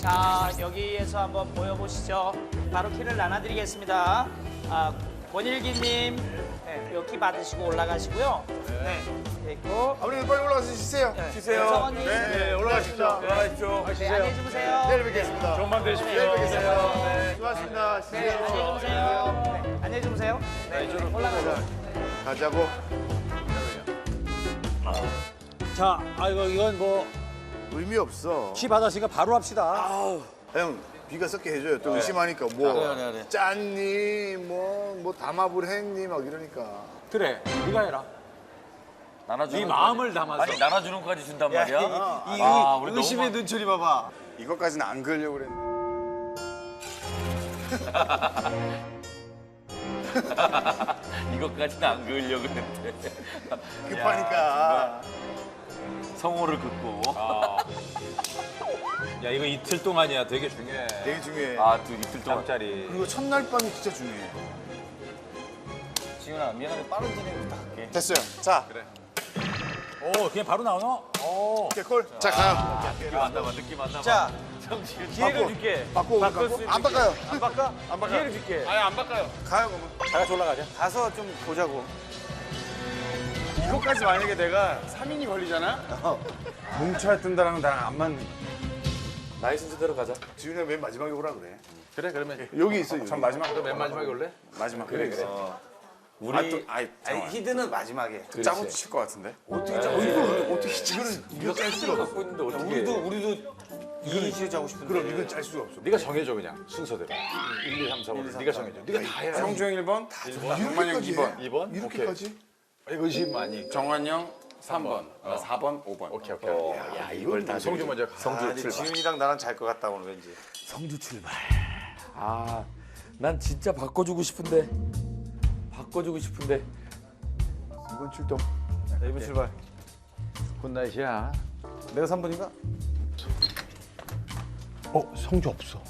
자, 여기에서 한번 보여보시죠. 바로 키를 나눠드리겠습니다. 권일기님, 네, 여기 받으시고 올라가시고요. 네, 됐고. 아버님 빨리 올라가서 쉬세요. 네, 쉬세요. 정원님, 네, 올라가십시오. 올라가십시오. 네, 안녕히 주무세요. 내일 뵙겠습니다. 좋은 되십시오. 내일 뵙겠습니다. 네. 수고하셨습니다. 네, 쉬세요. 안녕히 주무세요. 네, 안녕히 주무세요. 네, 올라가세요. 가자고. 자, 이건 뭐 의미 없어. 키 받았으니까 바로 합시다. 형 비가 섞게 해줘요. 또 의심하니까 뭐 짠니 뭐 담합을 했니 막 이러니까. 그래, 네가 해라. 나눠주는 네 마음을 담아서. 아니 나눠주는 것까지 준단 말이야? 우리 의심의 너무 눈초리 봐봐. 이것까지는 안 그러려고 그랬는데. 이것까지는 안 그으려고 했는데 급하니까. 성호를 긋고 야, 이거 이틀 동안이야. 되게 중요해. 되게 중요해. 또 이틀 동안 짜리. 그리고 첫날 밤이 진짜 중요해. 지훈아 미안한데 빠른 진행 부탁할게. 됐어요. 자, 오, 그냥 바로 나오나? 오. 오케이 콜. 자 가요. 느낌 안 나봐 느낌 안 나봐. 자, 성지훈 기회를 줄게. 바꿔. 안 바꿔요. 안 바꿔? 안 바꿔. 기회를 줄게. 아예 안 바꿔요. 가요 그러면. 다 같이 올라가자. 가서 좀 보자고. 이거까지 만약에 내가 3인이 걸리잖아? 뭉쳐야 뜬다는 건 나랑 안 맞는. 나의 순서대로 가자. 지훈이가 맨 마지막에 오라 그래. 그래, 그러면 여기 있어. 전 마지막. 맨 마지막에 올래? 마지막. 그래. 우리 히드는 마지막에. 짜고 칠 것 같은데. 어떻게 이거 짤 수가 없어. 갖고 있는데 어떻게? 우리도 이니시에 자고 싶은데. 그럼 이건 짤 수가 없어. 네가 정해줘 그냥 순서대로. 1, 2, 3, 4, 5. 네가 정해줘. 네가 다 해라. 성주형 1번, 정만형 2번, 2번? 이렇게까지? 의심 많이. 정환형 3번, 4번, 5번. 오케이. 야, 이걸 다 성주 먼저 가. 성주 출발. 지훈이랑 나랑 잘 것 같다 오늘 왠지. 성주 출발. 난 진짜 바꿔주고 싶은데. 이번 출동. 자, 이번 출발. 굿나잇이야. 내가 3번인가? 성주 없어.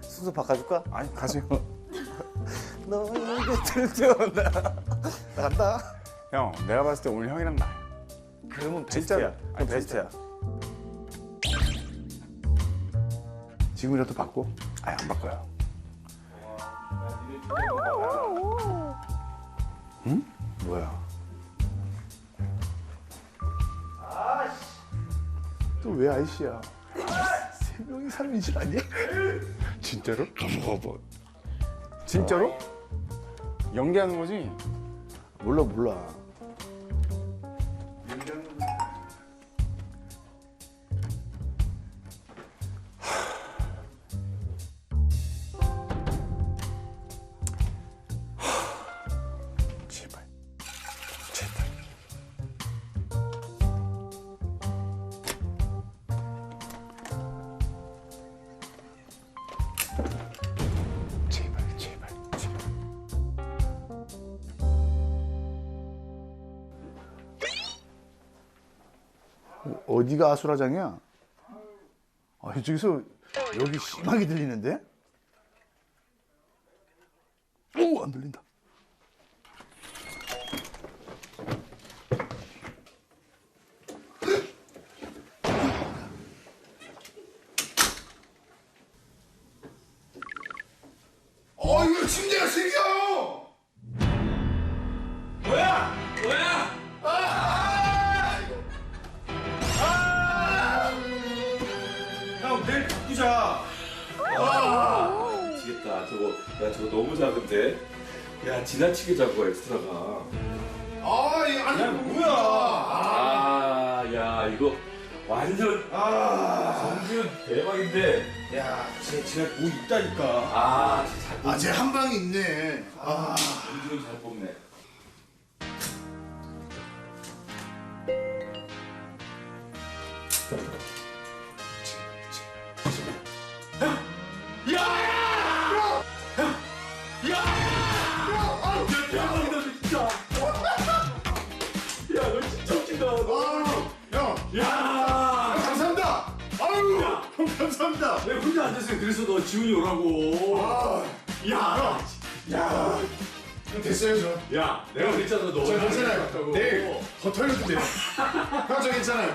순서 바꿔줄까? 아니, 가세요. 너의 곁을 태어나. 나 간다. 형, 내가 봤을 때 오늘 형이랑 나야. 그러면 진짜로. 베스트야. 그럼 베스트야. 지금이라도 바꿔? 아니, 안 바꿔요. 응? 뭐야? 또 왜 아이씨야? 세 명이 3인실 아니야? 진짜로? 진짜로? 연기하는 거지? 몰라. 제발. 제발. 어디가 아수라장이야? 이쪽에서 여기 심하게 들리는데? 오, 안 들린다. 이거 침대가 생겨! 형, 내일 바꾸자. 미치겠다. 저거 너무 작은데. 야 지나치게 작아 엑스트라가. 이거 아니, 뭐야? 야 이거 완전 성준 대박인데. 야, 쟤 뭐 있다니까. 진짜 쟤 한 방이 있네. 성준 잘 뽑네. 감사합니다. 형 감사합니다. 내가 혼자 앉았으면 그래서 너 지훈이 오라고. 형 됐어요, 저. 야, 내가 그랬잖아 너. 저 괜찮아요. 내일 더 털려도 돼요. 형, 저 괜찮아요.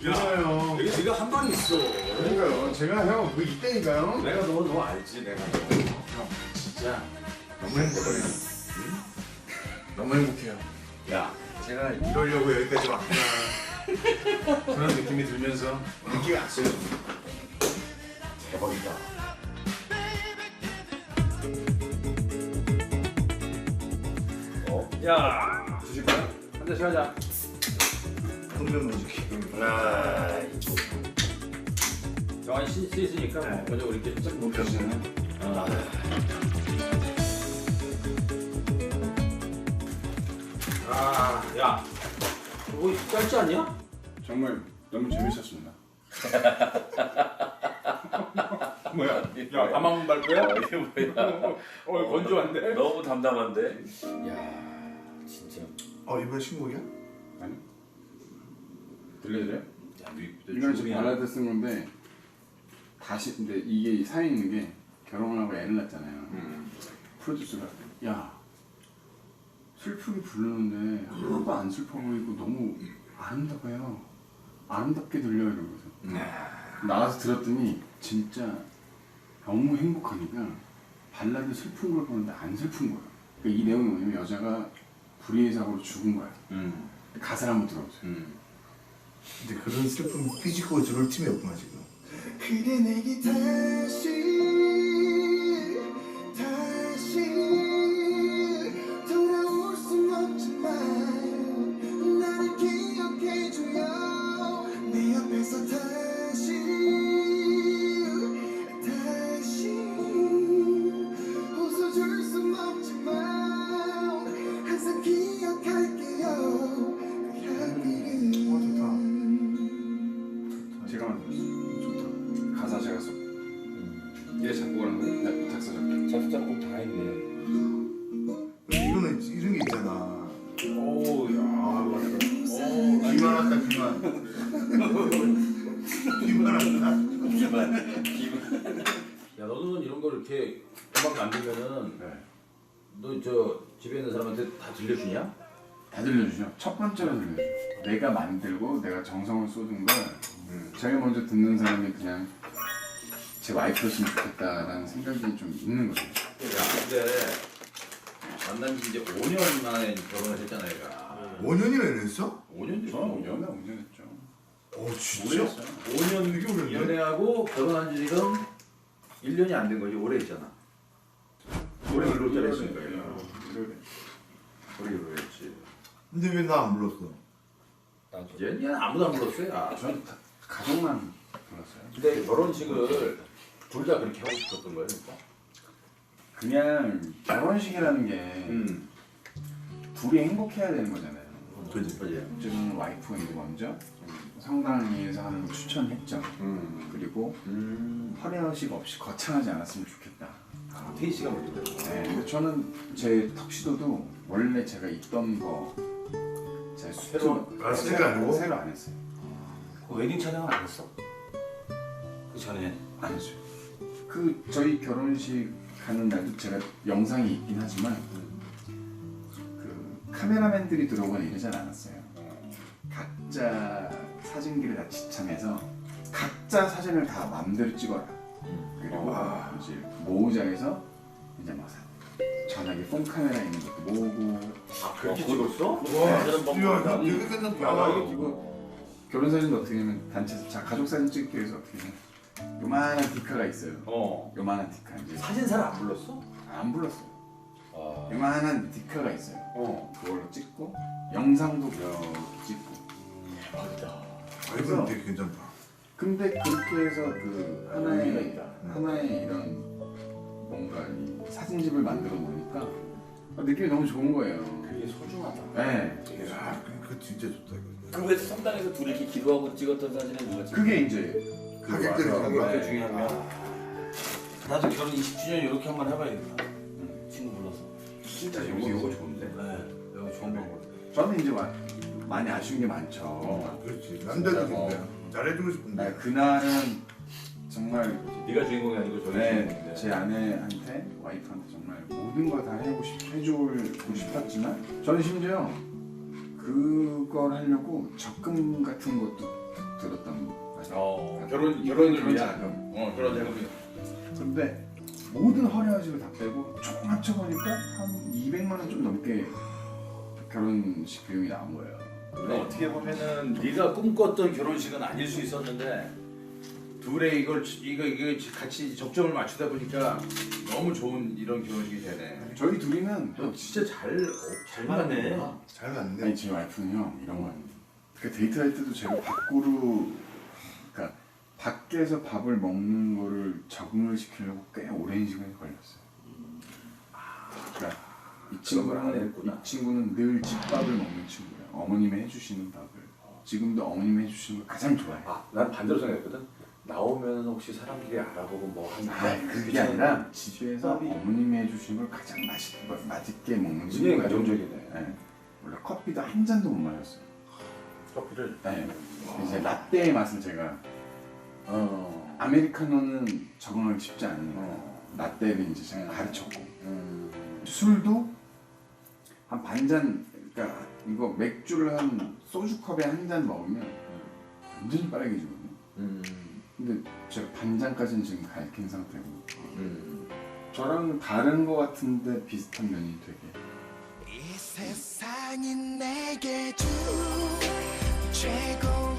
괜찮아요. 여기 네가 한 방이 있어. 그러니까요. 제가 형 그거 있다니까요. 내가 너 알지 내가. 형 진짜 너무 행복해. 너무 행복해요. 야 제가 이러려고 여기까지 왔구나. 그런 느낌이 들면서 느낌이 왔어요. 대박이다. 야 주실 거야? 한 잔씩 하자. 흥면 무지개. 정한이 있으니까 먼저 우리 이렇게 쫙 묵혀주네. 야, 그거 짧지 않냐? 정말 너무 재밌었습니다. 뭐야? 야, 나만 갈 거야? 이게 뭐야? 건조한데? 너무 담담한데? 야, 진짜. 이번 신곡이야? 아니? 들려드려요? 야, 이건 지금 발라드 쓴 건데 다시 근데 이게 사연 있는 게 결혼을 하고 애를 낳잖아요. 프로듀서가 야 슬프게 부르는데 하나도 안 슬퍼 보이고 너무 아름다워요. 아름답게 들려요 이러면서 나와서 들었더니 진짜 너무 행복하니까 발라드 슬픈 걸 보는데 안 슬픈 거야. 그러니까 이 내용이 뭐냐면 여자가 불의의 사고로 죽은 거야. 가사를 한번 들어보세요. 근데 그런 슬픔 삐지고 저럴 팀이 없구나 지금. 그대 내게 다시 돌아올 순 없지만 나를 기억해줘요. 내 옆에서 다시 웃어줄 순 없지만 항상 기억할게요. 그 향기를. 제가 만들었어요. 좋다. 가사 제가 썼고. 얘 작곡을 한 거예요? 네, 작사 작곡. 작곡 작곡 다 했네. 이거는 이런 게 있잖아. 오우, 야, 비만 왔다 비만. 비만 왔다. 야, 너는 이런 거 이렇게 음악 만들면은 네. 너 저 집에 있는 사람한테 다 들려주냐? 다 들려주죠. 첫 번째로 들려주죠. 내가 만들고 내가 정성을 쏟은 걸 제일 먼저 듣는 사람이 그냥 제 와이프였으면 좋겠다라는 생각이 좀 있는 거죠. 야, 근데 만난 지 이제 5년 만에 결혼을 했잖아, 얘가. 5년이나 이랬어? 5년 됐어. 저는 연애 5년 했죠. 진짜? 5년 이게 오랜만에? 연애하고 결혼한 지 지금 1년이 안 된 거지. 오래 했잖아. 오래 일로짜리 했으니까 얘가. 오래 일로 했지. 근데 왜 나 안 불렀어? 얘는 아무도 안 불렀어요. 야. 저는 가족만 불렀어요. 근데 결혼식을 둘 다 그렇게 하고 싶었던 거예요, 그러니까? 그냥 결혼식이라는 게 둘이 행복해야 되는 거잖아요. 그지. 지금 와이프가 이제 먼저 성당에서 하는 걸 추천했죠. 그리고 허례허식 없이 거창하지 않았으면 좋겠다. 태희 씨가 먼저 그랬어. 네, 근데 저는 제 턱시도도 원래 제가 입던 거 제가 새로 새로 아니고? 새로 안 했어요. 그 웨딩 촬영은 안 했어? 그 전에 안 했어요. 그 저희 결혼식 가는 날도 제가 영상이 있긴 하지만 그 카메라맨들이 들어오거나 이러진 않았어요. 각자 사진기를 다 지참해서 각자 사진을 다 마음대로 찍어라. 그리고 이제 모으장에서 이제 막 전화기 폰 카메라 있는 것도 모으고 그렇게 찍었어? 와, 야, 이거 끝났다. 그리고 결혼 사진도 어떻게 하면 단체에서 자 가족 사진 찍기 위해서 어떻게 하면 요만한 디카가 있어요. 요만한 디카 이제 사진사를 안 불렀어? 안 불렀어요. 요만한 디카가 있어요. 그걸로 찍고 영상도 이렇게 찍고. 이건 되게 괜찮다. 근데 그렇게 해서 그 하나의 이런 뭔가 이 사진집을 만들어 놓으니까 느낌이 너무 좋은 거예요. 그게 소중하다. 네. 야, 그거 진짜 좋다. 이거. 그왜 성당에서 둘이 이렇게 기도하고 찍었던 사진은 뭐지? 그게 이제 하객들이 그게 중요하면 나도 결혼 20주년 이렇게 한번 해봐야겠다. 친구 불러서. 진짜 요거 좋은데? 네. 이거 좋은 방법. 저는 이제 많이 아쉬운 게 많죠. 그렇지. 남자들인데 잘해주고 싶은데. 그날은 정말 네가 주인공이 아니고 저희 주인공인데. 제 아내한테 와이프한테 정말 모든 걸 다 해주고 싶었지만 저는 심지어 그걸 하려고 적금 같은 것도 들었던 맛이. 결혼을 그런 위한 자금. 그런 자금이. 근데 모든 화려하식을 다 빼고 총 합쳐보니까 한 200만 원 좀 넘게 결혼식 비용이 나온 거예요. 근데 어떻게 보면은 네가 꿈꿨던 결혼식은 아닐 수 있었는데 둘의 이거 같이 적점을 맞추다 보니까 너무 좋은 이런 결혼식이 되네. 저희 둘이는 진짜 잘 맞네. 잘 맞네. 아니 제 와이프는 형 이런 거 아니에요. 그러니까 데이트할 때도 제가 밖으로 그러니까 밖에서 밥을 먹는 거를 적응을 시키려고 꽤 오랜 시간이 걸렸어요. 그러니까 이 친구는 늘 집밥을 먹는 친구예요. 어머님이 해주시는 밥을. 지금도 어머님이 해주시는 걸 가장 좋아해요. 아, 난 반대로 생각했거든. 나오면 혹시 사람들이 알아보고 뭐 하는 그게 아니라 집에서 어머님이 해주신 걸 가장 맛있게 먹는 굉장히 친구예요. 가정적이네. 네. 원래 커피도 한 잔도 못 마셨어요. 커피를. 네. 이제 라떼의 맛을 제가 아메리카노는 적응하기 쉽지 않으니까 라떼를 이제 제가 가르쳤고 술도 한 반잔 그러니까 이거 맥주를 한 소주컵에 한 잔 먹으면 완전히 빨개지거든요. 근데 제가 반잔까지는 지금 가르친 상태고 저랑 다른 거 같은데 비슷한 면이 되게 이 세상이 내게 준 최고